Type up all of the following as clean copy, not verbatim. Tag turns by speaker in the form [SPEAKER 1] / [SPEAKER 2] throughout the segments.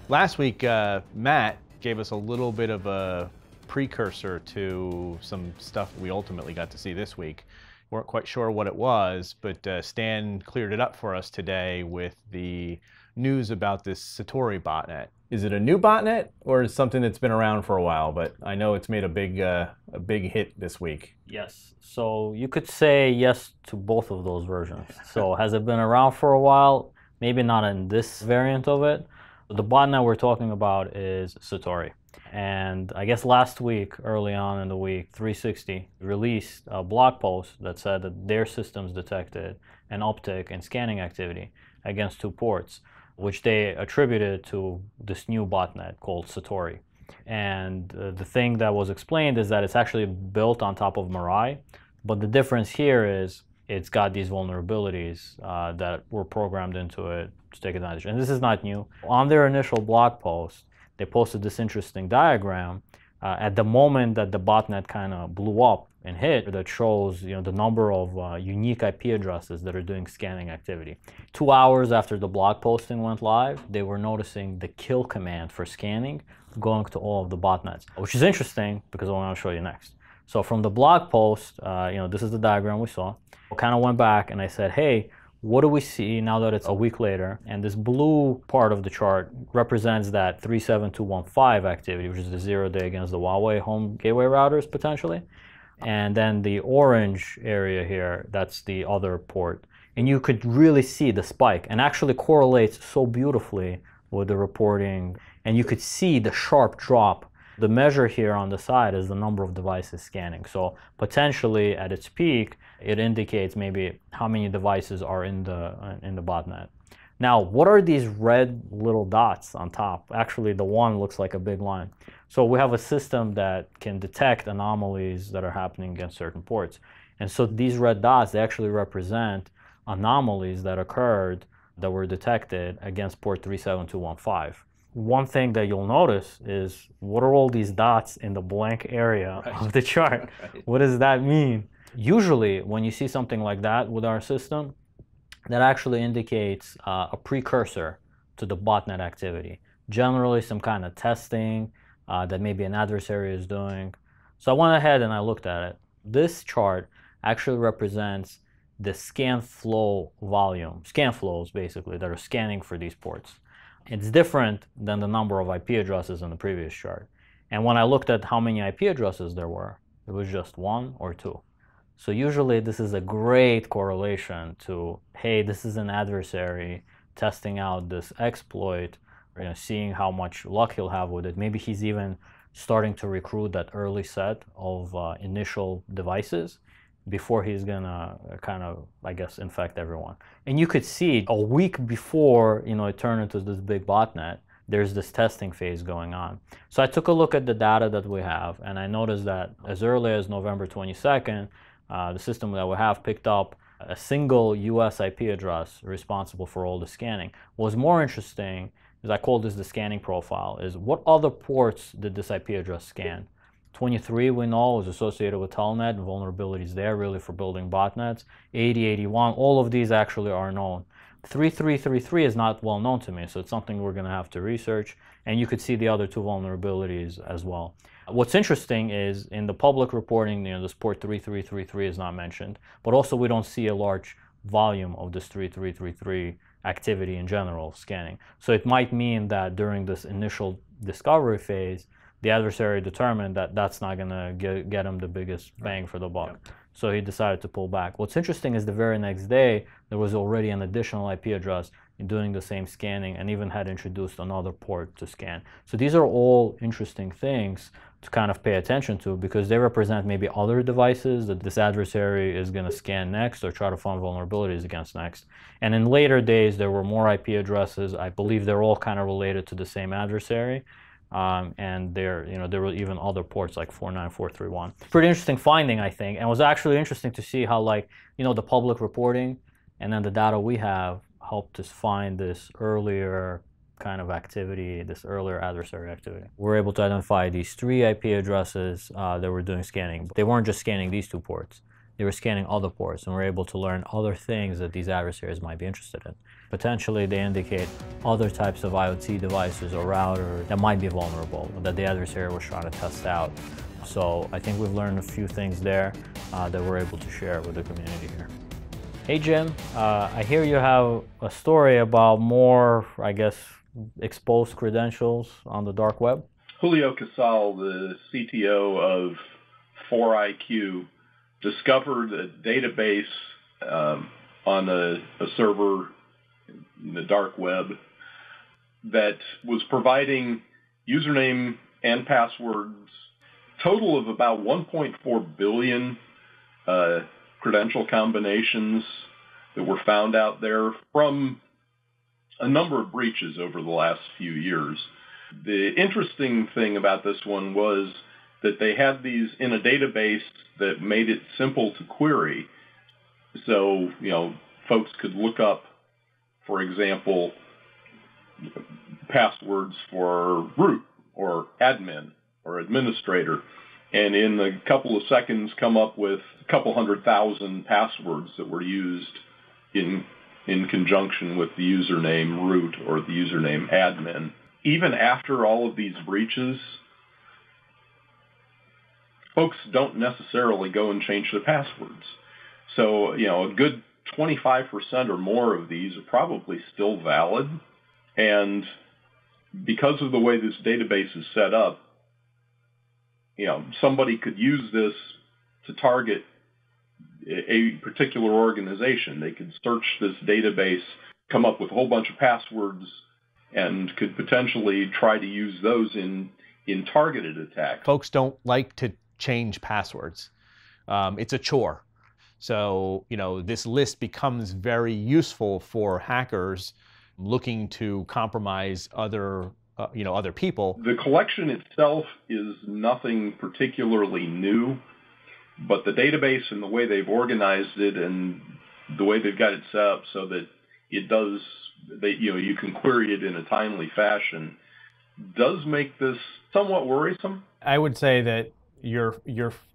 [SPEAKER 1] Last week, Matt gave us a little bit of a precursor to some stuff we ultimately got to see this week. Weren't quite sure what it was, but Stan cleared it up for us today with the news about this Satori botnet. Is it a new botnet, or is it something that's been around for a while? But I know it's made a big hit this week.
[SPEAKER 2] Yes. So you could say yes to both of those versions. So has it been around for a while? Maybe not in this variant of it. The botnet we're talking about is Satori. And I guess last week, early on in the week, 360 released a blog post that said that their systems detected an uptick in scanning activity against two ports, which they attributed to this new botnet called Satori. And the thing that was explained is that it's actually built on top of Mirai, but the difference here is it's got these vulnerabilities that were programmed into it to take advantage. And this is not new. On their initial blog post, they posted this interesting diagram at the moment that the botnet kind of blew up and hit, that shows the number of unique IP addresses that are doing scanning activity. 2 hours after the blog posting went live, they were noticing the kill command for scanning going to all of the botnets, which is interesting because I want to show you next. So from the blog post, this is the diagram we saw. I kind of went back and I said, hey, what do we see now that it's a week later? And this blue part of the chart represents that 37215 activity, which is the 0-day against the Huawei home gateway routers potentially. And then the orange area here, that's the other port. And you could really see the spike, and actually correlates so beautifully with the reporting. And you could see the sharp drop. The measure here on the side is the number of devices scanning. So potentially at its peak, it indicates maybe how many devices are in the botnet. Now, what are these red little dots on top? Actually, the one looks like a big line. So we have a system that can detect anomalies that are happening against certain ports. And so these red dots, they actually represent anomalies that occurred, that were detected against port 37215. One thing that you'll notice is, what are all these dots in the blank area of the chart? What does that mean? Usually, when you see something like that with our system, that actually indicates a precursor to the botnet activity. Generally, some kind of testing that maybe an adversary is doing. So I went ahead and I looked at it. This chart actually represents the scan flow volume, scan flows basically, that are scanning for these ports. It's different than the number of IP addresses in the previous chart. And when I looked at how many IP addresses there were, it was just 1 or 2. So usually this is a great correlation to, hey, this is an adversary testing out this exploit, seeing how much luck he'll have with it. Maybe he's even starting to recruit that early set of initial devices before he's gonna kind of, I guess, infect everyone. And you could see a week before it turned into this big botnet, there's this testing phase going on. So I took a look at the data that we have, and I noticed that as early as November 22nd, the system that we have picked up a single US IP address responsible for all the scanning. What's more interesting is, I call this the scanning profile, is what other ports did this IP address scan? 23 we know is associated with telnet and vulnerabilities there really for building botnets. 80, 81, all of these actually are known. 3333 is not well known to me, so it's something we're going to have to research. And you could see the other two vulnerabilities as well. What's interesting is in the public reporting, this port 3333 is not mentioned, but also we don't see a large volume of this 3333 activity in general scanning. So it might mean that during this initial discovery phase, the adversary determined that that's not going to get him the biggest bang for the buck. Yep. So he decided to pull back. What's interesting is the very next day, there was already an additional IP address doing the same scanning and even had introduced another port to scan. So these are all interesting things to kind of pay attention to, because they represent maybe other devices that this adversary is going to scan next or try to find vulnerabilities against next. And in later days, there were more IP addresses. I believe they're all kind of related to the same adversary. And there were even other ports like 49431. Pretty interesting finding, I think, and it was actually interesting to see how, the public reporting and then the data we have helped us find this earlier kind of activity, this earlier adversary activity. We're able to identify these 3 IP addresses that were doing scanning. They weren't just scanning these 2 ports. they were scanning other ports and were able to learn other things that these adversaries might be interested in. Potentially, they indicate other types of IoT devices or routers that might be vulnerable, that the adversary was trying to test out. So I think we've learned a few things there that we're able to share with the community here. Hey Jim, I hear you have a story about more, I guess, exposed credentials on the dark web.
[SPEAKER 3] Julio Casal, the CTO of 4IQ, discovered a database on a server in the dark web that was providing username and passwords, total of about 1.4 billion credential combinations that were found out there from a number of breaches over the last few years. The interesting thing about this one was that they had these in a database that made it simple to query. So, folks could look up, for example, passwords for root or admin or administrator, and in a couple of seconds come up with a couple 100,000 passwords that were used in conjunction with the username root or the username admin. Even after all of these breaches, folks don't necessarily go and change their passwords. So, a good 25% or more of these are probably still valid. And because of the way this database is set up, somebody could use this to target a particular organization. They could search this database, come up with a whole bunch of passwords, and could potentially try to use those in targeted attacks.
[SPEAKER 1] Folks don't like to change passwords. It's a chore. So, this list becomes very useful for hackers looking to compromise other people.
[SPEAKER 3] The collection itself is nothing particularly new, but the database and the way they've organized it and the way they've got it set up so that you can query it in a timely fashion does make this somewhat worrisome.
[SPEAKER 1] I would say that your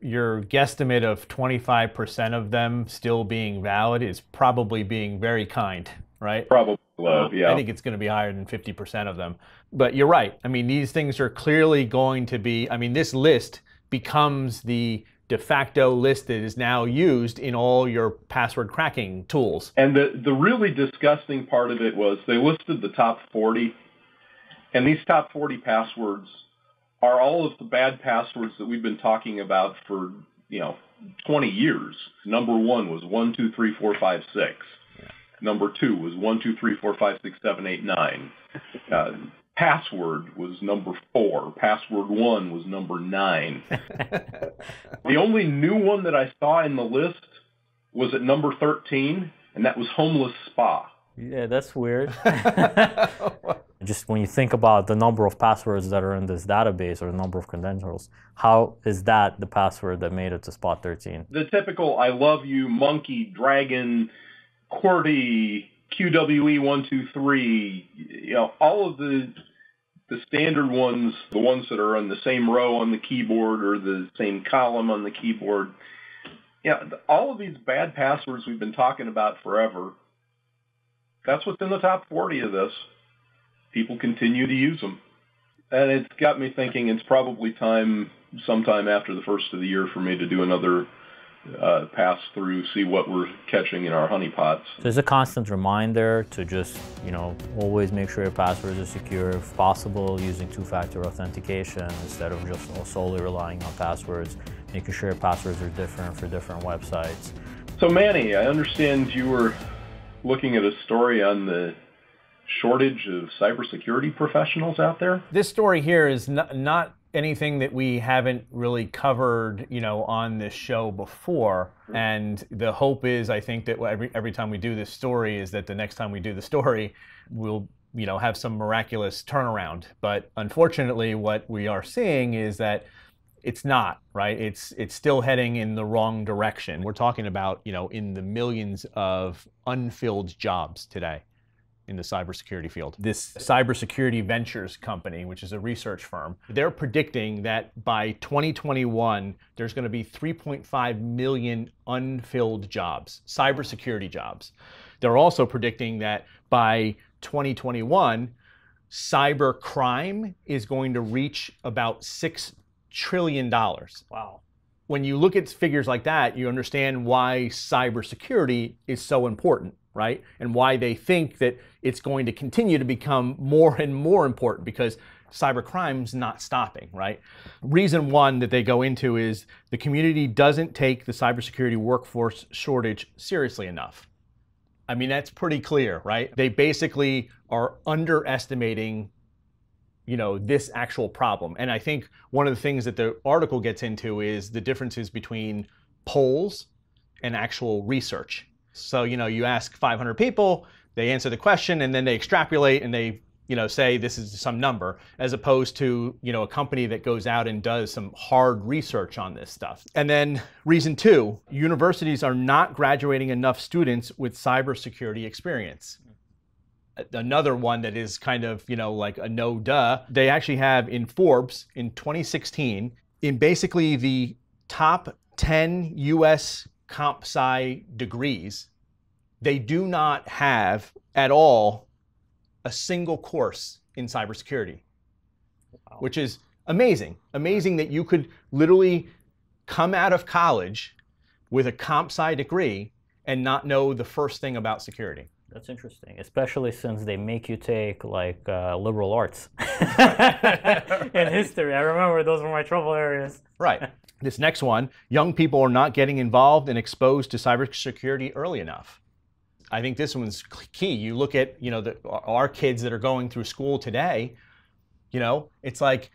[SPEAKER 1] guesstimate of 25% of them still being valid is probably being very kind, right?
[SPEAKER 3] Probably low, yeah.
[SPEAKER 1] I think it's going to be higher than 50% of them. But you're right. I mean, these things are clearly going to be, this list becomes the de facto list that is now used in all your password cracking tools.
[SPEAKER 3] And the really disgusting part of it was they listed the top 40, and these top 40 passwords are all of the bad passwords that we've been talking about for, 20 years. Number 1 was 123456. Number 2 was 12345678 Password was number 4. Password 1 was number 9. The only new one that I saw in the list was at number 13, and that was Homeless Spa.
[SPEAKER 2] Yeah, that's weird. Just when you think about the number of passwords that are in this database or the number of credentials, how is that the password that made it to spot 13?
[SPEAKER 3] The typical I love you, monkey, dragon, QWERTY, QWE123, all of the standard ones, the ones that are on the same row on the keyboard or the same column on the keyboard. All of these bad passwords we've been talking about forever, that's what's in the top 40 of this. People continue to use them. And it's got me thinking it's probably time sometime after the first of the year for me to do another pass through, see what we're catching in our honeypots.
[SPEAKER 2] There's a constant reminder to just, always make sure your passwords are secure, if possible, using two-factor authentication instead of just solely relying on passwords, making sure your passwords are different for different websites.
[SPEAKER 3] So Manny, I understand you were looking at a story on the shortage of cybersecurity professionals out there?
[SPEAKER 1] This story here is not anything that we haven't really covered, on this show before. And the hope is, I think, that every time we do this story is that the next time we do the story, we'll, have some miraculous turnaround. But unfortunately, what we are seeing is that it's not, right? It's still heading in the wrong direction. We're talking about, in the millions of unfilled jobs today. in the cybersecurity field. This Cybersecurity Ventures company, which is a research firm, they're predicting that by 2021, there's going to be 3.5 million unfilled jobs, cybersecurity jobs. They're also predicting that by 2021, cyber crime is going to reach about $6 trillion.
[SPEAKER 2] Wow.
[SPEAKER 1] When you look at figures like that, you understand why cybersecurity is so important, right? And why they think that it's going to continue to become more and more important, because cybercrime's not stopping, right? Reason one that they go into is the community doesn't take the cybersecurity workforce shortage seriously enough. I mean, that's pretty clear, right? They basically are underestimating, you know, this actual problem. And I think one of the things that the article gets into is the differences between polls and actual research. So, you know, you ask 500 people, they answer the question, and then they extrapolate and they, you know, say this is some number, as opposed to, you know, a company that goes out and does some hard research on this stuff. And then reason two, universities are not graduating enough students with cybersecurity experience. Another one that is kind of, you know, like a no duh, they actually have in Forbes in 2016, in basically the top 10 US comp sci degrees, they do not have at all a single course in cybersecurity. Wow. Which is amazing. Amazing that you could literally come out of college with a comp sci degree and not know the first thing about security.
[SPEAKER 2] That's interesting, especially since they make you take like liberal arts in history. I remember those were my trouble areas.
[SPEAKER 1] Right. This next one, young people are not getting involved and exposed to cybersecurity early enough. I think this one's key. You look at, you know, our kids that are going through school today, you know, it's like,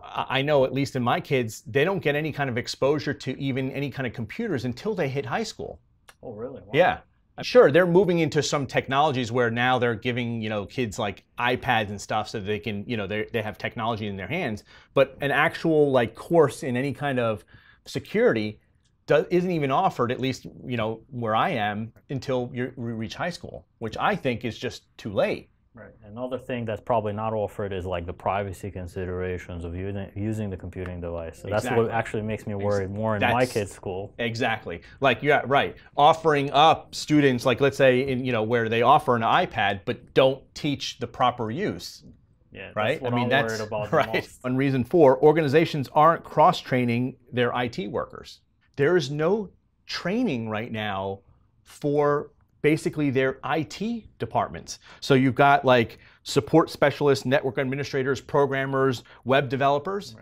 [SPEAKER 1] I know at least in my kids, they don't get any kind of exposure to even any kind of computers until they hit high school.
[SPEAKER 2] Oh, really? Wow.
[SPEAKER 1] Yeah. Sure, they're moving into some technologies where now they're giving, you know, kids like iPads and stuff so that they can, you know, they have technology in their hands. But an actual like course in any kind of security isn't even offered, at least, you know, where I am, until you reach high school, which I think is just too late.
[SPEAKER 2] Right. Another thing that's probably not offered is like the privacy considerations of using the computing device. So that's what actually makes me worry more in my kids' school.
[SPEAKER 1] Exactly. Like, yeah, right. Offering up students, like let's say in, you know, where they offer an iPad but don't teach the proper use.
[SPEAKER 2] Yeah,
[SPEAKER 1] right.
[SPEAKER 2] That's what I'm worried about the most.
[SPEAKER 1] On reason four, organizations aren't cross-training their IT workers. There is no training right now for basically their IT departments. So you've got like support specialists, network administrators, programmers, web developers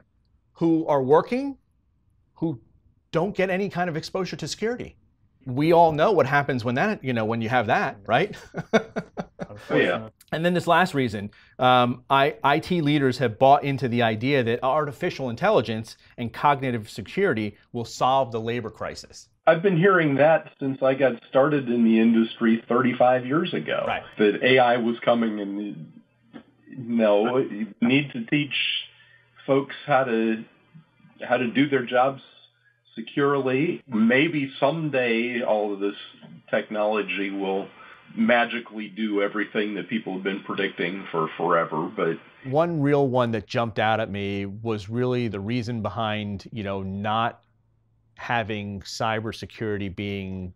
[SPEAKER 1] who are working, who don't get any kind of exposure to security. We all know what happens when that, you know, when you have that, right?
[SPEAKER 3] Yeah.
[SPEAKER 1] And then this last reason, IT leaders have bought into the idea that artificial intelligence and cognitive security will solve the labor crisis.
[SPEAKER 3] I've been hearing that since I got started in the industry 35 years ago.
[SPEAKER 1] Right.
[SPEAKER 3] That AI was coming, and no, you need to teach folks how to do their jobs securely. Maybe someday all of this technology will magically do everything that people have been predicting for forever. But
[SPEAKER 1] one real one that jumped out at me was really the reason behind, you know, not having cybersecurity being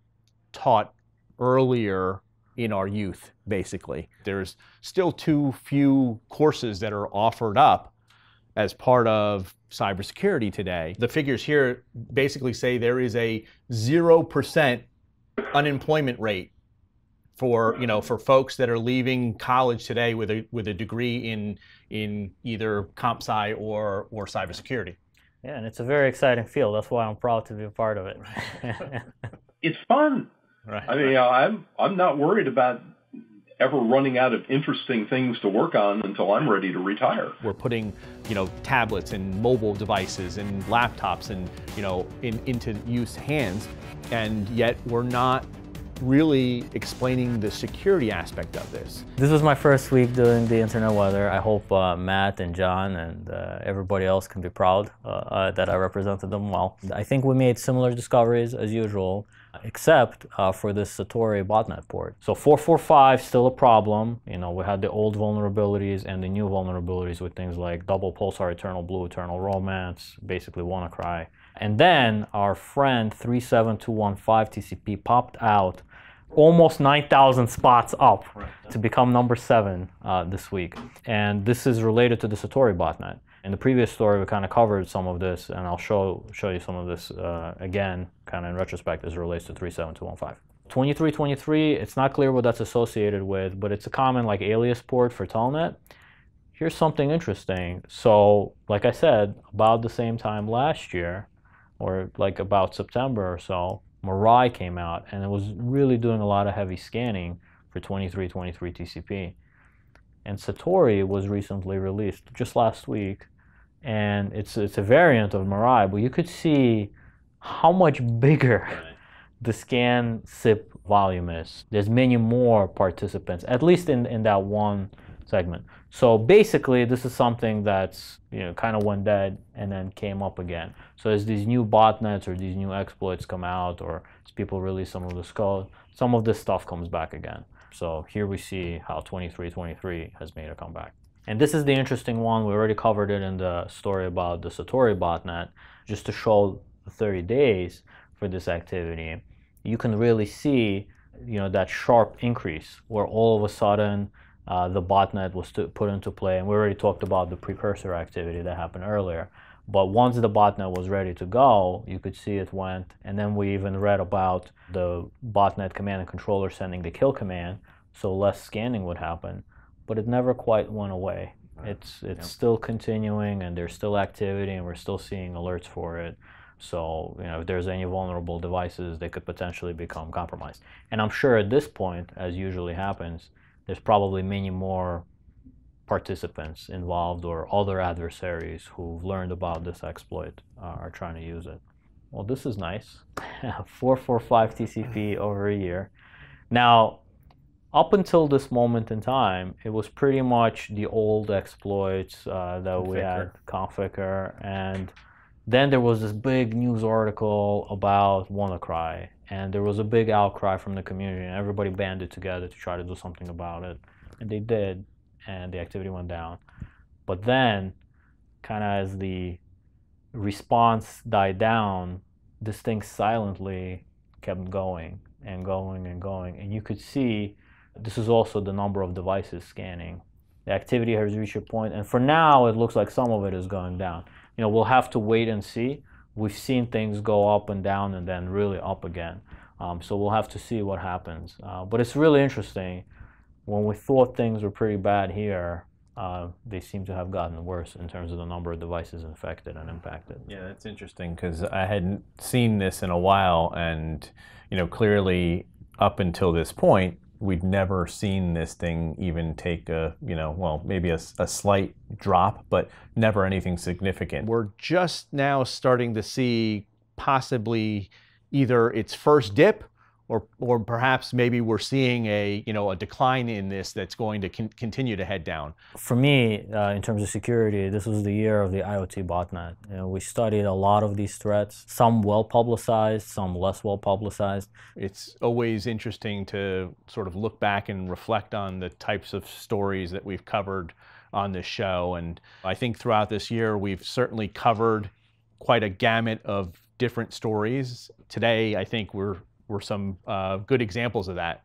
[SPEAKER 1] taught earlier in our youth, basically. There's still too few courses that are offered up as part of cybersecurity today. The figures here basically say there is a 0% unemployment rate for, you know, for folks that are leaving college today with a degree in either comp sci or cybersecurity.
[SPEAKER 2] Yeah, and it's a very exciting field. That's why I'm proud to be a part of it.
[SPEAKER 3] It's fun.
[SPEAKER 1] Right.
[SPEAKER 3] I mean, I'm not worried about ever running out of interesting things to work on until I'm ready to retire.
[SPEAKER 1] We're putting, you know, tablets and mobile devices and laptops and, you know, into youth hands, and yet we're not really explaining the security aspect of this.
[SPEAKER 2] This was my first week doing the internet weather. I hope Matt and John and everybody else can be proud that I represented them well. I think we made similar discoveries as usual. except for this Satori botnet port. So 445 still a problem. You know, we had the old vulnerabilities and the new vulnerabilities with things like double pulsar, eternal blue, eternal romance, basically WannaCry. And then our friend 37215 TCP popped out almost 9,000 spots up to become number 7 this week. And this is related to the Satori botnet. In the previous story, we kind of covered some of this, and I'll show you some of this again, kind of in retrospect, as it relates to 37215. 2323, it's not clear what that's associated with, but it's a common like alias port for Telnet. Here's something interesting. So, like I said, about the same time last year, or like about September or so, Mirai came out, and it was really doing a lot of heavy scanning for 2323 TCP. And Satori was recently released just last week, and it's a variant of Mirai, but you could see how much bigger the scan SIP volume is. There's many more participants, at least in that one segment. So basically, this is something that's, you know, kind of went dead and then came up again. So as these new botnets or these new exploits come out, or as people release some of this code, some of this stuff comes back again. So here we see how 2323 has made a comeback. And this is the interesting one. We already covered it in the story about the Satori botnet. Just to show the 30 days for this activity, you can really see, you know, that sharp increase where all of a sudden the botnet was put into play. And we already talked about the precursor activity that happened earlier. But once the botnet was ready to go, you could see it went. And then we even read about the botnet command and controller sending the kill command, so less scanning would happen. But it never quite went away. It's still continuing, and there's still activity, and we're still seeing alerts for it. So, you know, if there's any vulnerable devices, they could potentially become compromised. And I'm sure at this point, as usually happens, there's probably many more participants involved or other adversaries who've learned about this exploit are trying to use it. Well, this is nice. 445 TCP over a year. Now, up until this moment in time, it was pretty much the old exploits that we had, Configure, and then there was this big news article about WannaCry, and there was a big outcry from the community, and everybody banded together to try to do something about it, and they did, and the activity went down. But then, kind of as the response died down, this thing silently kept going and going and going, and you could see this is also the number of devices scanning. The activity has reached a point, and for now it looks like some of it is going down. You know, we'll have to wait and see. We've seen things go up and down and then really up again. So we'll have to see what happens. But it's really interesting. When we thought things were pretty bad here, they seem to have gotten worse in terms of the number of devices infected and impacted.
[SPEAKER 1] Yeah, that's interesting, because I hadn't seen this in a while, and, you know, clearly up until this point, we'd never seen this thing even take a, you know, well, maybe a slight drop, but never anything significant. We're just now starting to see possibly either its first dip, or perhaps maybe we're seeing a, you know, a decline in this that's going to continue to head down.
[SPEAKER 2] For me, in terms of security, this was the year of the IoT botnet. You know, we studied a lot of these threats, some well publicized, some less well publicized.
[SPEAKER 1] It's always interesting to sort of look back and reflect on the types of stories that we've covered on this show. And I think throughout this year, we've certainly covered quite a gamut of different stories. Today, I think we're some good examples of that.